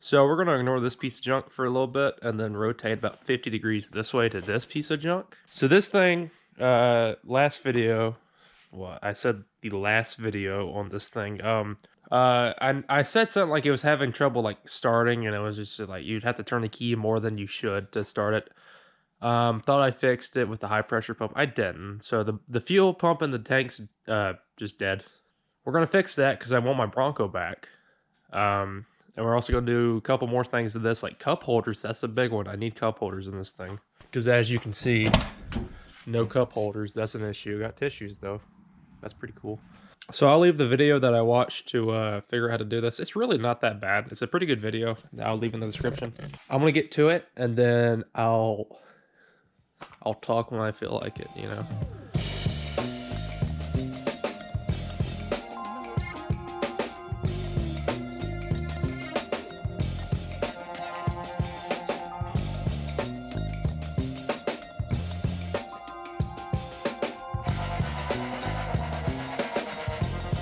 So we're gonna ignore this piece of junk for a little bit and then rotate about 50 degrees this way to this piece of junk. So this thing, last video, well, I said the last video on this thing, I said something like it was having trouble like starting, and it was just like you'd have to turn the key more than you should to start it. Thought I fixed it with the high pressure pump. I didn't. So the fuel pump in the tank's just dead. We're gonna fix that because I want my Bronco back. And we're also gonna do a couple more things to this, like cup holders. That's a big one. I need cup holders in this thing because, as you can see, no cup holders. That's an issue. Got tissues though. That's pretty cool. So I'll leave the video that I watched to figure out how to do this. It's really not that bad. It's a pretty good video. I'll leave in the description. I'm gonna get to it, and then I'll talk when I feel like it, you know.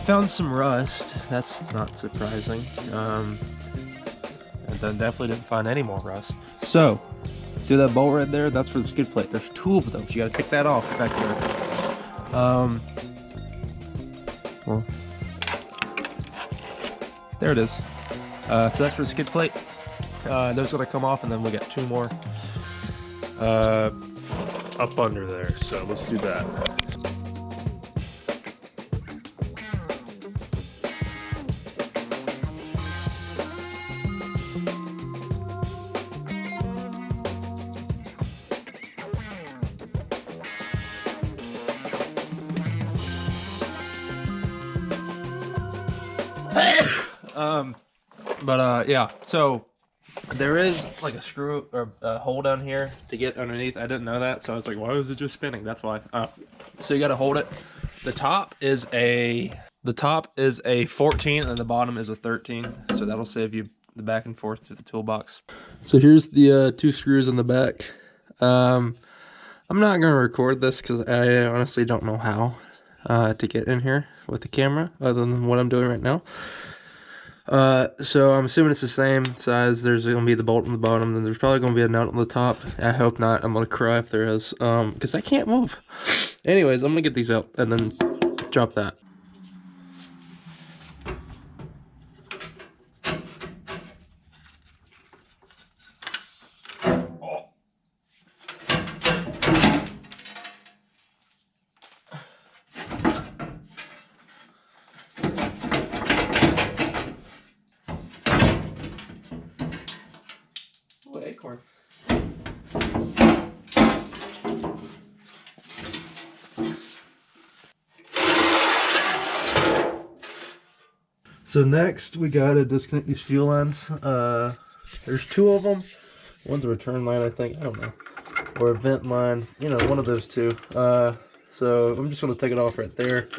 Found some rust. That's not surprising. And then definitely didn't find any more rust. So, see that bolt right there? That's for the skid plate. There's two of them. So you gotta pick that off back there. Well, there it is. So that's for the skid plate. Those gonna come off, and then we got two more up under there. So let's do that. Yeah, so there is like a screw or a hole down here to get underneath. I didn't know that, so I was like, why is it just spinning? That's why. So you got to hold it. The top is a 14 and the bottom is a 13, so that'll save you the back and forth through the toolbox. So here's the two screws in the back. I'm not gonna record this because I honestly don't know how to get in here with the camera other than what I'm doing right now. So I'm assuming it's the same size. There's gonna be the bolt on the bottom, then there's probably gonna be a nut on the top. I hope not. I'm gonna cry if there is, because I can't move. Anyways, I'm gonna get these out and then drop that. Acorn. So next we gotta disconnect these fuel lines. There's two of them. One's a return line, I think. I don't know, or a vent line. You know, one of those two. So I'm just gonna take it off right there.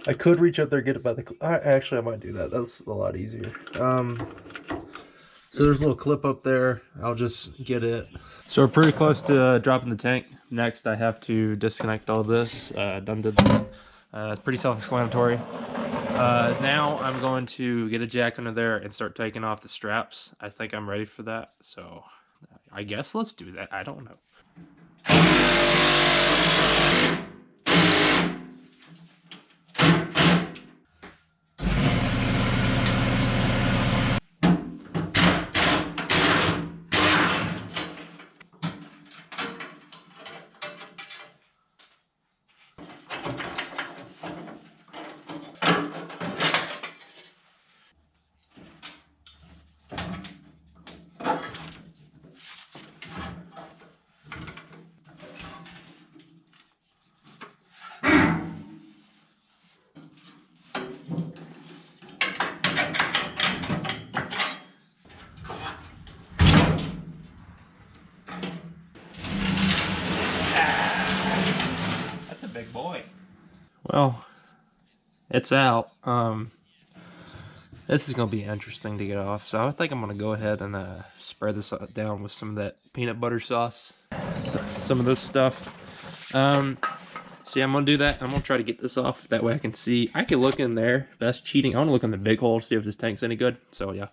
I could reach up there, get it by the. Actually, I might do that. That's a lot easier. So there's a little clip up there. I'll just get it. So we're pretty close to dropping the tank. Next, I have to disconnect all this. Done did that. It's pretty self-explanatory. Now I'm going to get a jack under there and start taking off the straps. I think I'm ready for that. So I guess let's do that. I don't know. Big boy. Well, it's out. This is gonna be interesting to get off, so I think I'm gonna go ahead and spread this down with some of that peanut butter sauce, some of this stuff. So yeah, I'm gonna do that. I'm gonna try to get this off, that way I can see. I can look in there. That's cheating. I want to look in the big hole, see if this tank's any good. So yeah,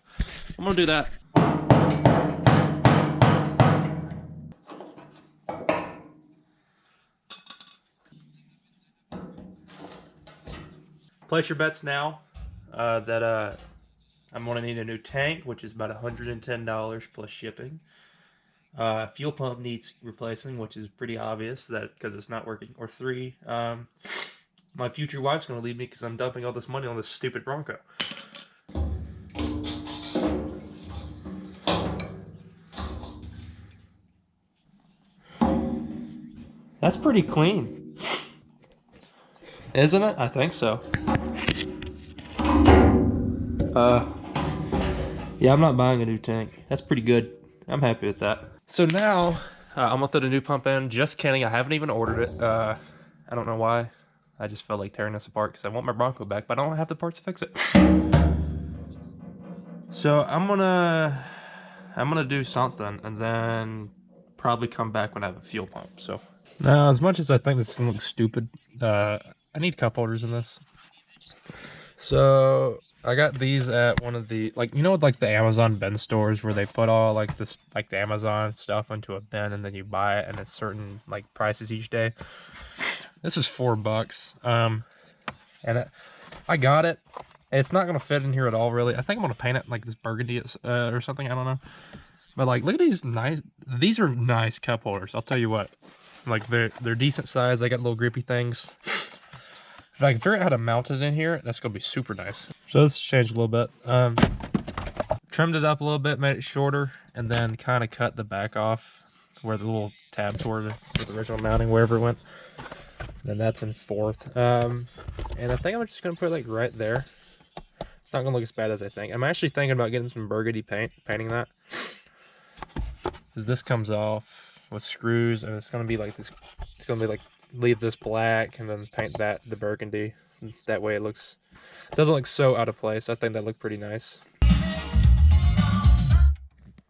I'm gonna do that. Place your bets now that I'm going to need a new tank, which is about $110 plus shipping. Fuel pump needs replacing, which is pretty obvious that because it's not working. Or 3, my future wife's going to leave me because I'm dumping all this money on this stupid Bronco. That's pretty clean, isn't it? I think so. Yeah, I'm not buying a new tank. That's pretty good. I'm happy with that. So now, I'm gonna throw the new pump in. Just kidding, I haven't even ordered it. I don't know why. I just felt like tearing this apart because I want my Bronco back, but I don't have the parts to fix it. So I'm gonna do something and then probably come back when I have a fuel pump. So now, as much as I think this is gonna look stupid, I need cup holders in this. So I got these at one of the, like, you know, like the Amazon bin stores where they put all like this, like the Amazon stuff into a bin and then you buy it and it's certain like prices each day. This is $4. And I got it. It's not gonna fit in here at all, really. I think I'm gonna paint it like this burgundy or something. I don't know. But like, look at these nice. These are nice cup holders. I'll tell you what. Like they're decent size. They got little grippy things. If I can figure out how to mount it in here, that's gonna be super nice. So let's change a little bit. Trimmed it up a little bit, made it shorter, and then kind of cut the back off where the little tabs were for the original mounting, wherever it went. And that's in 4th. And I think I'm just gonna put it like right there. It's not gonna look as bad as I think. I'm actually thinking about getting some burgundy paint, painting that. Because this comes off with screws, and it's gonna be like this. It's gonna be like, leave this black and then paint that the burgundy. That way it doesn't look so out of place. I think that looked pretty nice.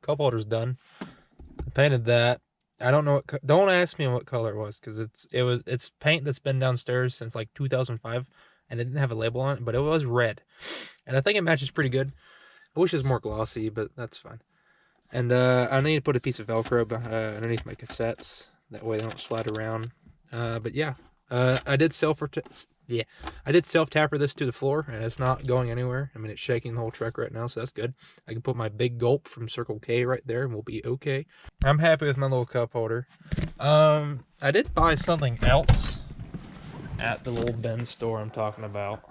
Cup holder's done. I painted that. I don't know what, don't ask me what color it was, because it's paint that's been downstairs since like 2005 and it didn't have a label on it, but it was red. And I think it matches pretty good. I wish it was more glossy, but that's fine. And I need to put a piece of Velcro underneath my cassettes. That way they don't slide around. But yeah, I did self-tapper this to the floor, and it's not going anywhere. I mean, it's shaking the whole truck right now, so that's good. I can put my big gulp from Circle K right there, and we'll be okay. I'm happy with my little cup holder. I did buy something else at the little bin store I'm talking about.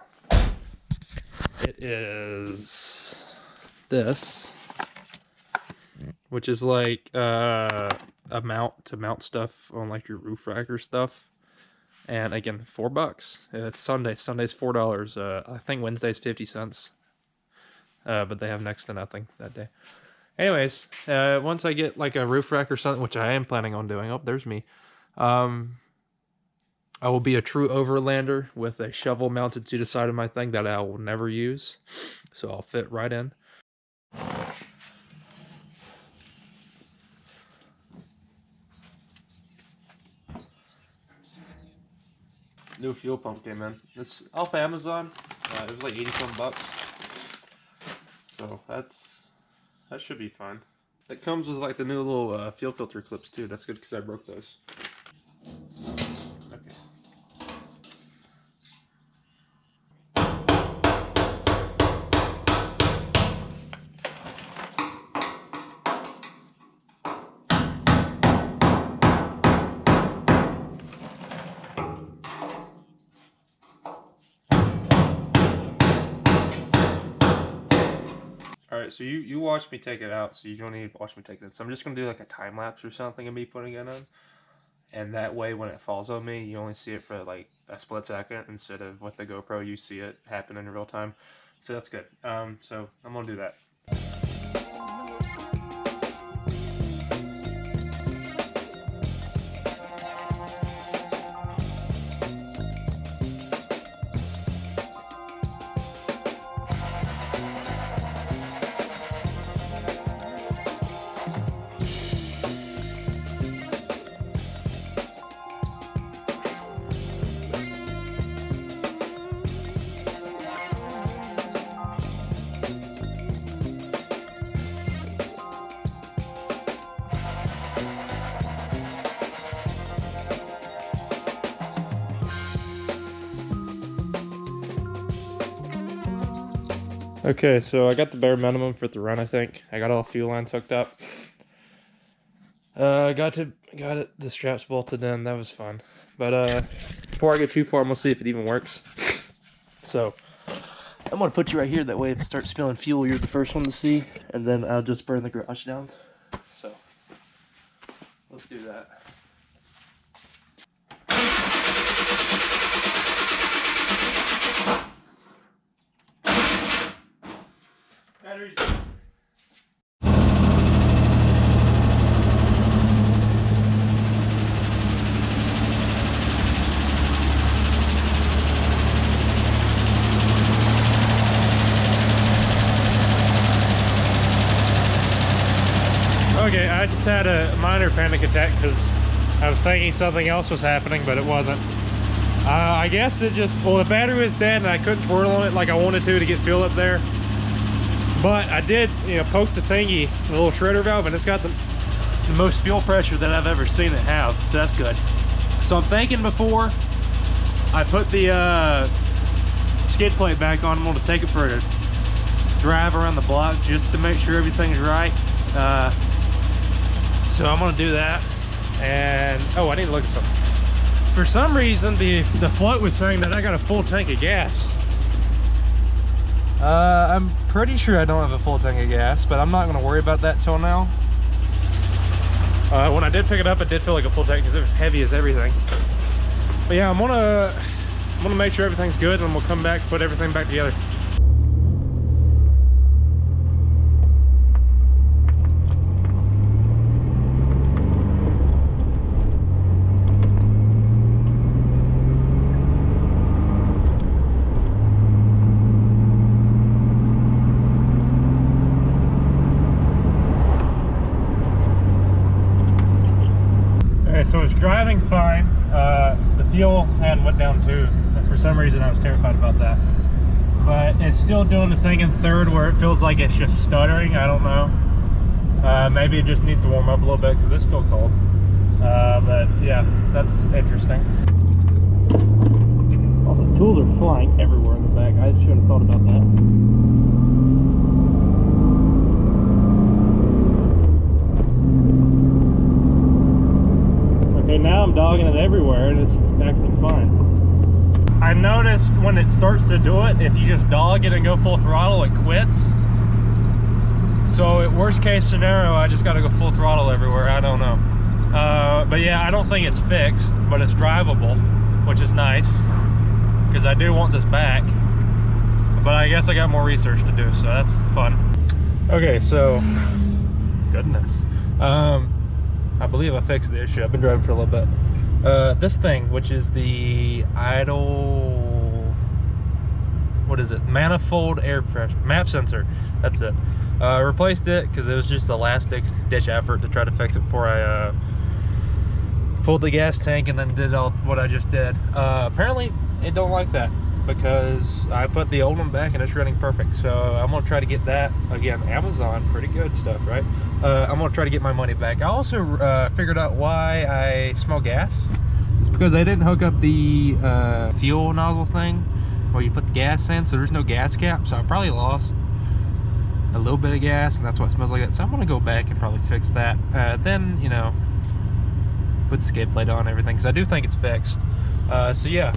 It is this, which is like a mount to mount stuff on like your roof rack or stuff. And again, $4. It's Sunday. Sunday's $4. I think Wednesday's 50 cents. But they have next to nothing that day. Anyways, once I get like a roof rack or something, which I am planning on doing. Oh, there's me. I will be a true overlander with a shovel mounted to the side of my thing that I will never use. So I'll fit right in. New fuel pump came in. This off Amazon. It was like 80-some bucks. So that should be fine. It comes with like the new little fuel filter clips too. That's good because I broke those. Okay. Alright, so you watched me take it out, so you don't need to watch me take it in. So I'm just going to do like a time lapse or something of me putting it in. And that way when it falls on me, you only see it for like a split second instead of with the GoPro, you see it happen in real time. So that's good. So I'm going to do that. Okay, so I got the bare minimum for the run, I think. I got all fuel lines hooked up. Got it, the straps bolted in. That was fun. But before I get too far, I'm gonna see if it even works. So I'm gonna put you right here. That way, if it starts spilling fuel, you're the first one to see, and then I'll just burn the garage down. So let's do that. Batteries. Okay, I just had a minor panic attack because I was thinking something else was happening, but it wasn't. I guess it just, well, the battery was dead and I couldn't twirl on it like I wanted to get fuel up there. But I did, poke the thingy, the little shredder valve, and it's got the most fuel pressure that I've ever seen it have, so that's good. So I'm thinking before I put the skid plate back on, I'm going to take it for a drive around the block just to make sure everything's right. So I'm gonna do that, and oh, I need to look at something. For some reason, the float was saying that I got a full tank of gas. I'm pretty sure I don't have a full tank of gas, but I'm not gonna worry about that till now. When I did pick it up, it did feel like a full tank because it was heavy as everything. But yeah, I'm gonna make sure everything's good, and we'll come back, put everything back together. So it's driving fine. The fuel hand went down too. For some reason I was terrified about that. But it's still doing the thing in third where it feels like it's just stuttering. I don't know. Maybe it just needs to warm up a little bit because it's still cold. But yeah, that's interesting. Also, tools are flying everywhere in the back. I should have thought about that. Now I'm dogging it everywhere and it's acting fine. I noticed when it starts to do it, if you just dog it and go full throttle, it quits. So at worst case scenario, I just got to go full throttle everywhere. I don't know. But yeah, I don't think it's fixed, but it's drivable, which is nice because I do want this back. But I guess I got more research to do, so that's fun. Okay, so goodness. I believe I fixed the issue. I've been driving for a little bit. This thing, which is the idle, what is it? Manifold air pressure, map sensor. That's it. I replaced it because it was just a last ditch effort to try to fix it before I pulled the gas tank and then did all what I just did. Apparently it don't like that because I put the old one back and it's running perfect. So I'm gonna try to get that again. Amazon, pretty good stuff, right? I'm gonna try to get my money back. I also figured out why I smell gas. It's because I didn't hook up the fuel nozzle thing where you put the gas in, so there's no gas cap. So I probably lost a little bit of gas, and that's why it smells like that. So I'm gonna go back and probably fix that. Then, put the skid plate on and everything, because I do think it's fixed. So yeah.